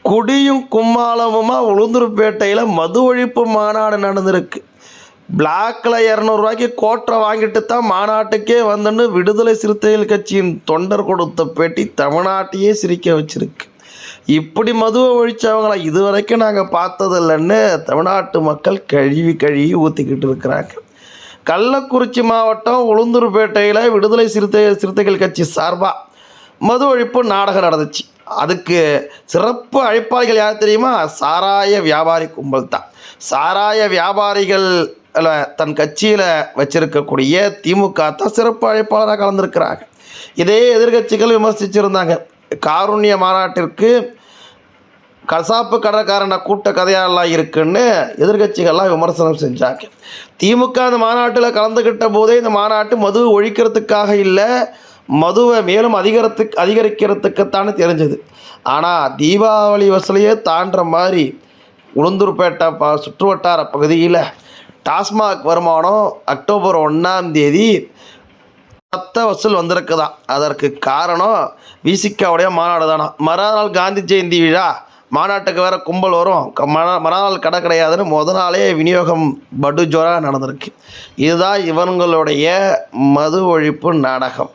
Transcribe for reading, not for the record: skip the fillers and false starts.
குடியும் கும்மாளமுமா உளுந்தூர்பேட்டையில் மது ஒழிப்பு மாநாடு நடந்திருக்கு. பிளாக்கில் 200 கோட்டரை வாங்கிட்டு தான் மாநாட்டுக்கே வந்துன்னு விடுதலை சிறுத்தைகள் கட்சியின் தொண்டர் கொடுத்த பேட்டி தமிழ்நாட்டையே சிரிக்க வச்சிருக்கு. இப்படி மதுவை ஒழிச்சவங்கள இதுவரைக்கும் நாங்கள் பார்த்ததில்லைன்னு தமிழ்நாட்டு மக்கள் கழுவி ஊற்றிக்கிட்டு இருக்கிறாங்க. கள்ளக்குறிச்சி மாவட்டம் உளுந்தூர்பேட்டையில் விடுதலை சிறுத்தைகள் கட்சி சார்பாக மது ஒழிப்பு நாடகம் நடந்துச்சு. அதுக்கு சிறப்பு அழைப்பாளிகள் யார் தெரியுமா? சாராய வியாபாரி கும்பல் தான். சாராய வியாபாரிகள் தன் கட்சியில் வச்சிருக்கக்கூடிய திமுக தான் சிறப்பு அழைப்பாளராக கலந்துருக்கிறாங்க. இதே எதிர்கட்சிகள் விமர்சிச்சிருந்தாங்க. காருண்ய மாநாட்டிற்கு கசாப்பு கடைக்காரன கூட்ட கதையாலாம் இருக்குன்னு எதிர்கட்சிகள்லாம் விமர்சனம் செஞ்சாங்க. திமுக அந்த மாநாட்டில் கலந்துக்கிட்ட போதே இந்த மாநாட்டு மது ஒழிக்கிறதுக்காக இல்லை, மதுவை மேலும் அதிகரிக்கிறதுக்குத்தானே தெரிஞ்சது. ஆனால் தீபாவளி வசூலையே தாண்டுற மாதிரி உளுந்தூர்பேட்டை சுற்று வட்டார பகுதியில் டாஸ்மாக் வருமானம் அக்டோபர் 1 வசூல் வந்திருக்குதான். அதற்கு காரணம் விசிகாவுடைய மாநாடு தானா. மறுநாள் காந்தி ஜெயந்தி விழா, மாநாட்டுக்கு வேறு கும்பல் வரும், மறுநாள் கடை கிடையாதுன்னு முதல் நாளே விநியோகம் படுஜோராக நடந்திருக்கு. இதுதான் இவங்களுடைய மது ஒழிப்பு நாடகம்.